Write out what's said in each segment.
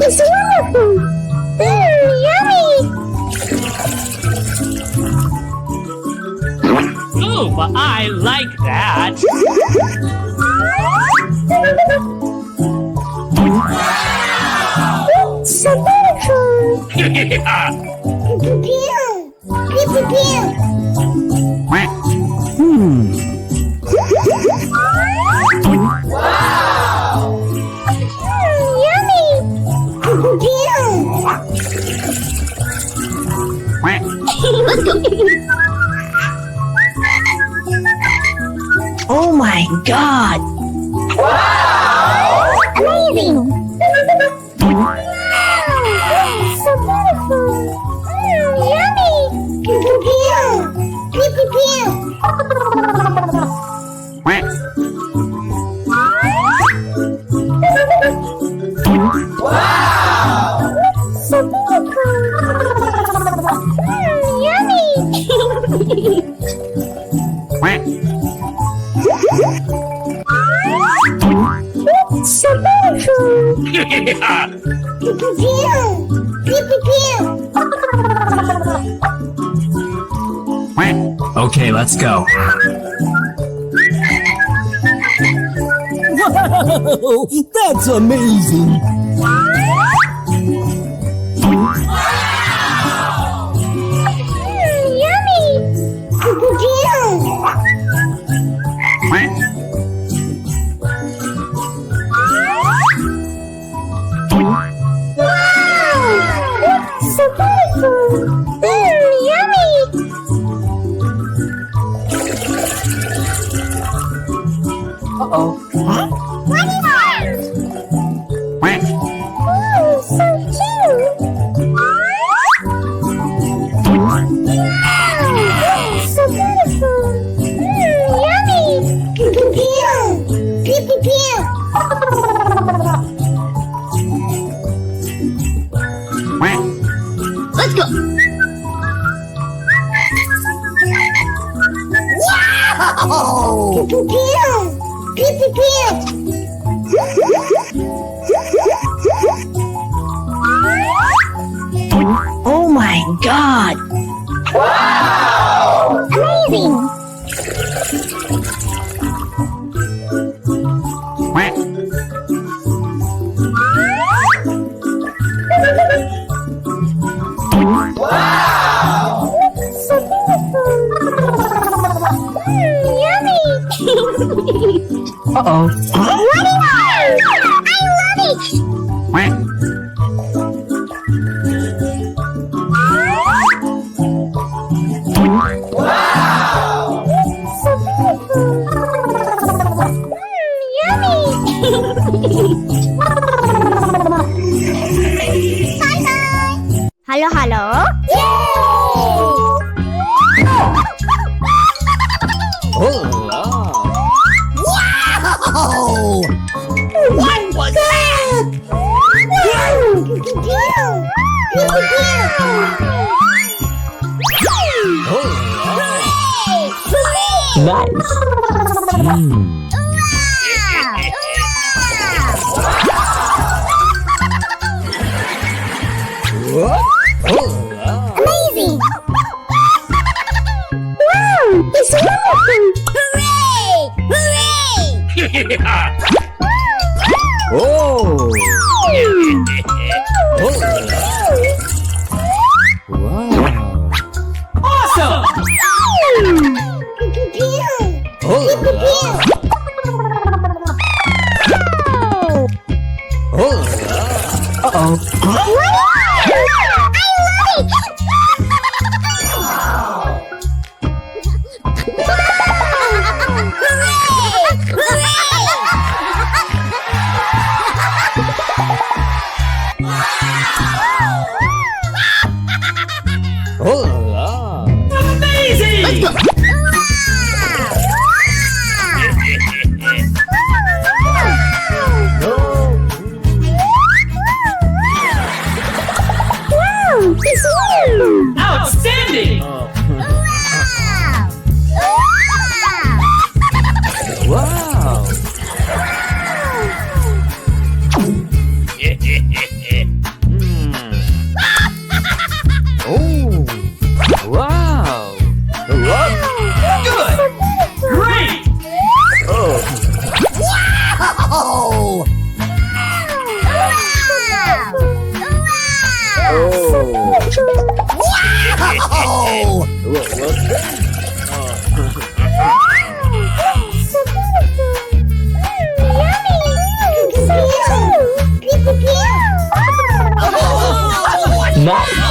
It's wonderful. Yummy. Ooh, I like that. It's so beautiful. Pew, pew, pew, pew. Yummy. Pew, pew. Let's go. Oh my God! Amazing. Wow. So beautiful. Yummy. Pew, pew, pew. Pew, pew, pew. So beautiful. Yummy. It's so beautiful. Pew, pew, pew. Pew, pew, pew. Okay, let's go. Wow, that's amazing. Yummy. Pew, pew, pew. Wow! It's so beautiful! Yummy! Uh-oh. Huh? What is that? Oh, so cute! Wow! So beautiful! Yummy! Pew, pew, pew! Pew, pew, pew! Let's go! Wow! Pew, pew, pew! Pew, pew, pew! Oh my God! Amazing! So beautiful! Yummy! Uh-oh. What is that? I love it! So beautiful! Yummy! Bye-bye! Hello, hello? Yay! Wow! What was that? Nice. Amazing! Wow! It's wonderful! Hooray! Hooray! Oh! Wow! Awesome! Uh-oh. Amazing! Let's go! Oh! So beautiful. Yummy. Nice.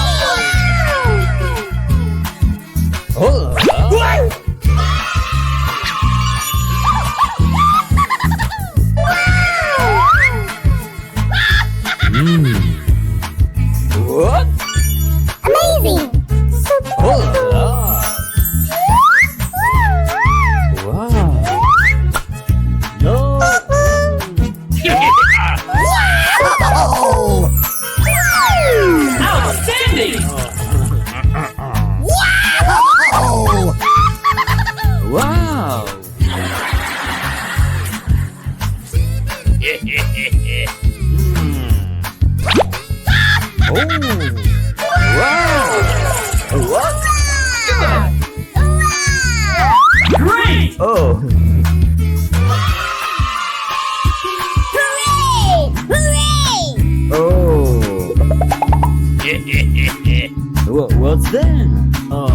What? Amazing. So beautiful. Wow. No. Oh! Outstanding! Oh! Wow. Oh! Wow! What? Great! Oh! Hooray! Oh! What's that? Oh!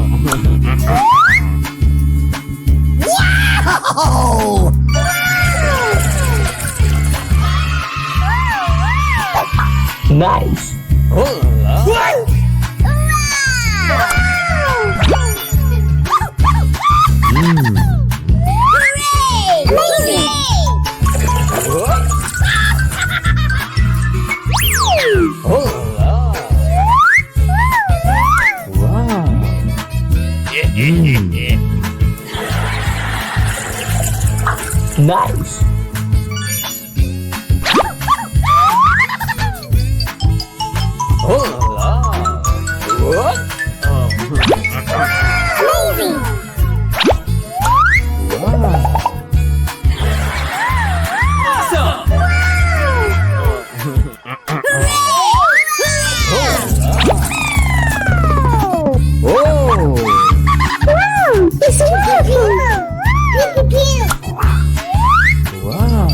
Nice. Nice. Awesome! It's wonderful! Pew, pew, pew. Wow!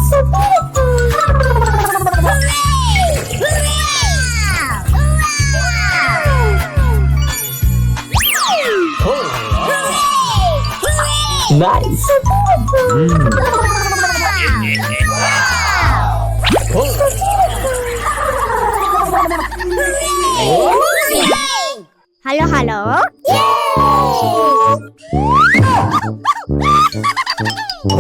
So beautiful! Nice. So beautiful! Hello, hello. Oh!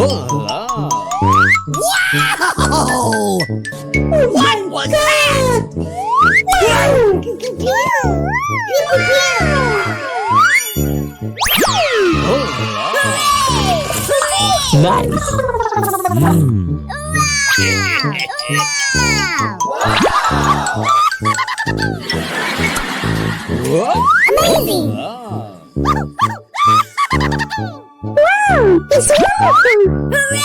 What was that? Nice. Amazing! Wow! It's wonderful! Hooray!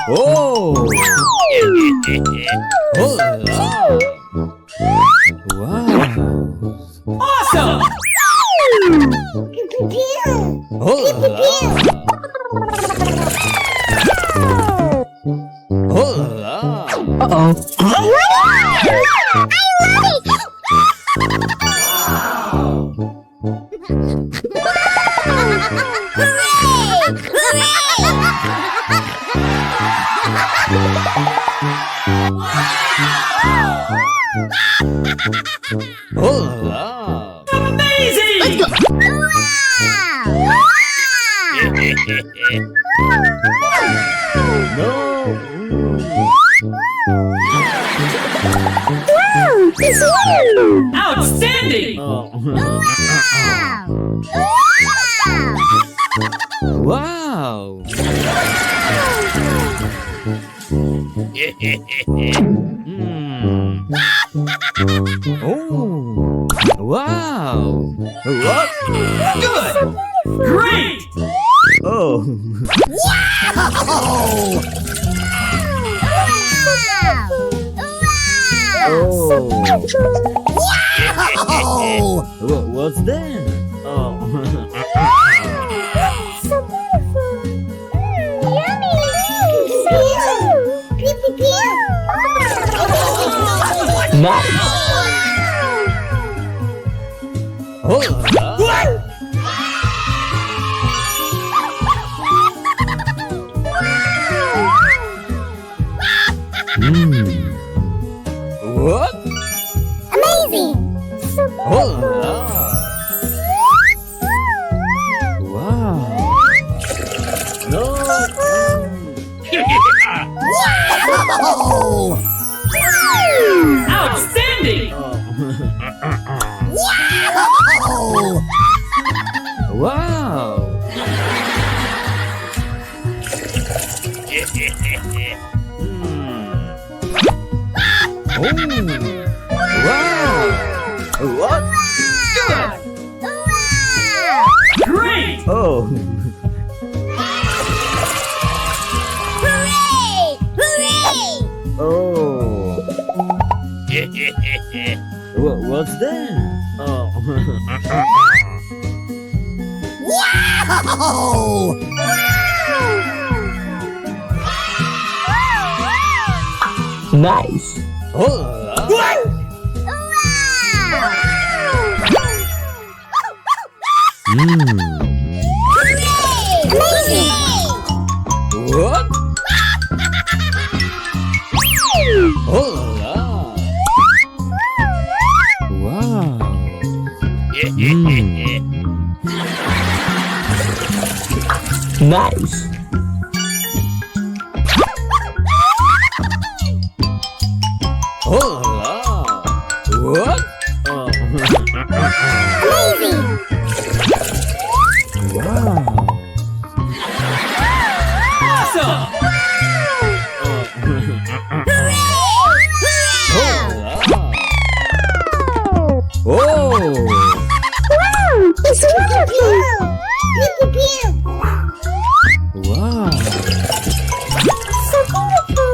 Oh! Wow! Awesome! Uh-oh. Amazing! Outstanding! Wow! Oh! Wow! What? Good! Great! Oh! What's that? Oh! So beautiful! Yummy! So pew, pew, pew. Nice. Oh, la. What? Amazing! Oh, la. Wow. No. Outstanding! Wow. Oh. Wow. What? Good! Great! Oh. Hooray! Hooray! Oh. What's that? Oh. Nice. Oh. What? Oh la. Wow. Nice. Oh la. What? Oh. Wow. Awesome! Oh. It's wonderful! Pew, pew, pew. Wow. So beautiful!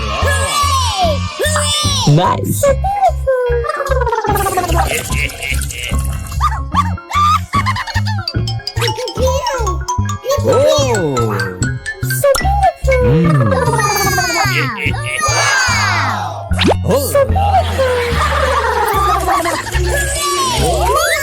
Hooray! Hooray! Nice. So beautiful! Pew, pew, pew. Pew, pew, pew. Oh. So beautiful! Oh la.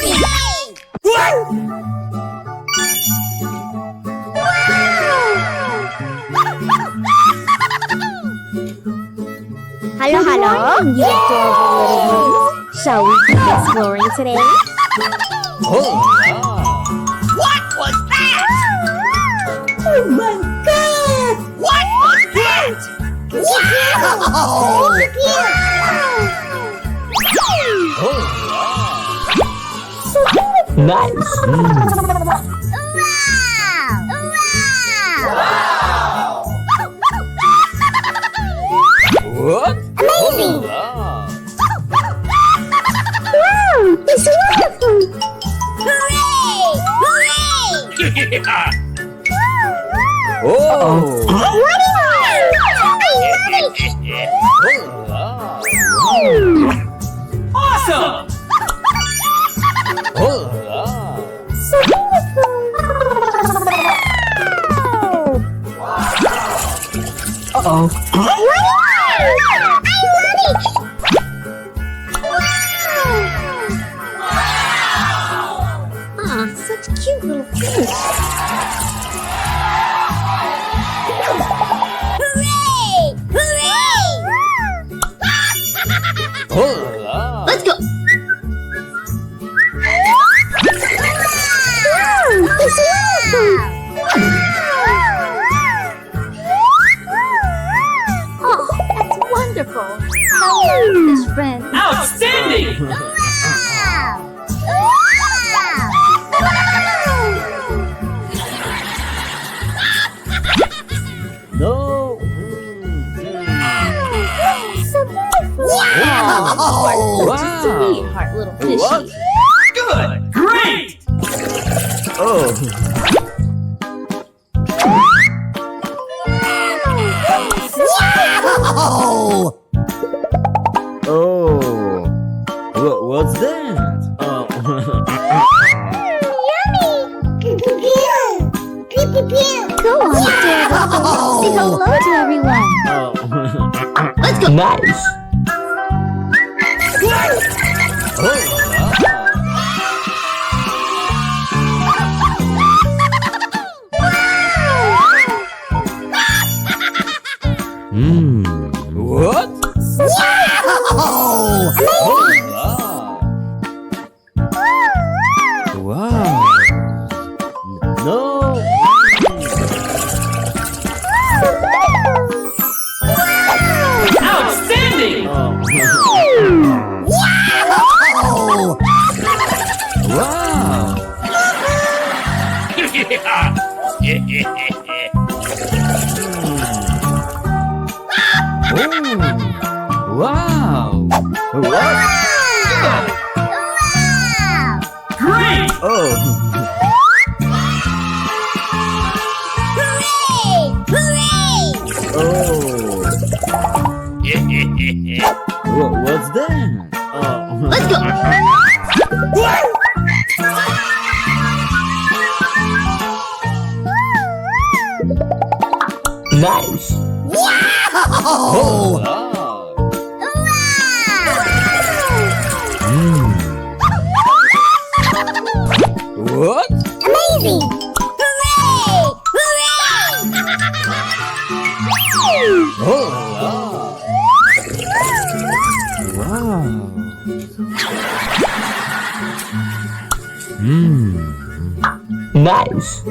Hello, hello. You adorable little ones. Shall we keep exploring today? Oh la. What was that? Oh my God! What was that? Wow! Oh Nice. la. What? Amazing! Oh la. Wow! It's wonderful! Hooray! Hooray! Oh. What is it? Oh la. Awesome! Oh la. So beautiful! Uh-oh. I love it! Ah, such cute little fish! Hooray! Hooray! Oh la. Let's go! Wow! It's wonderful! Oh, that's wonderful! How nice, fish friend! Outstanding! No. So beautiful! Wow. Sweetheart little fishy! What? Good! Great! Oh. Oh. What's that? Oh. Yummy! Go on, adorable. Say hello to everyone. Oh. Nice. What? Wow. No. Outstanding! Wow. Oh. Wow. What? Great! Oh. Oh. What's that? Oh. Let's go. Nice. Oh. What? Amazing. Oh. Wow. Nice.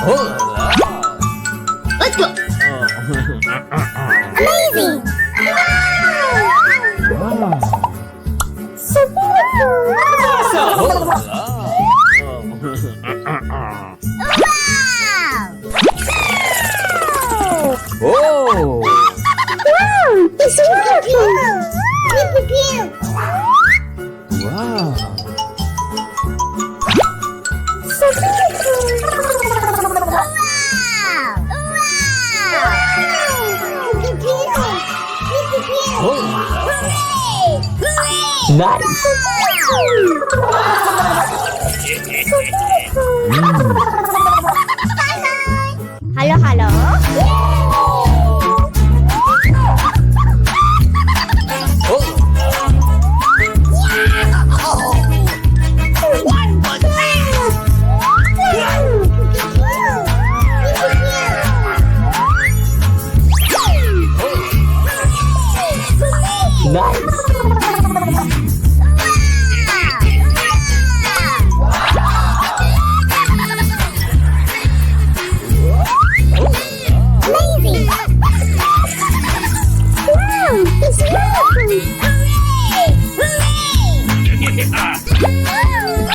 Oh. Let's go. Amazing. Wow. So beautiful. Awesome! Oh. Wow, it's wonderful. Wow. So beautiful. Nice. Hello, hello. Nice. Amazing! Wow, it's wonderful! Hooray! Hooray!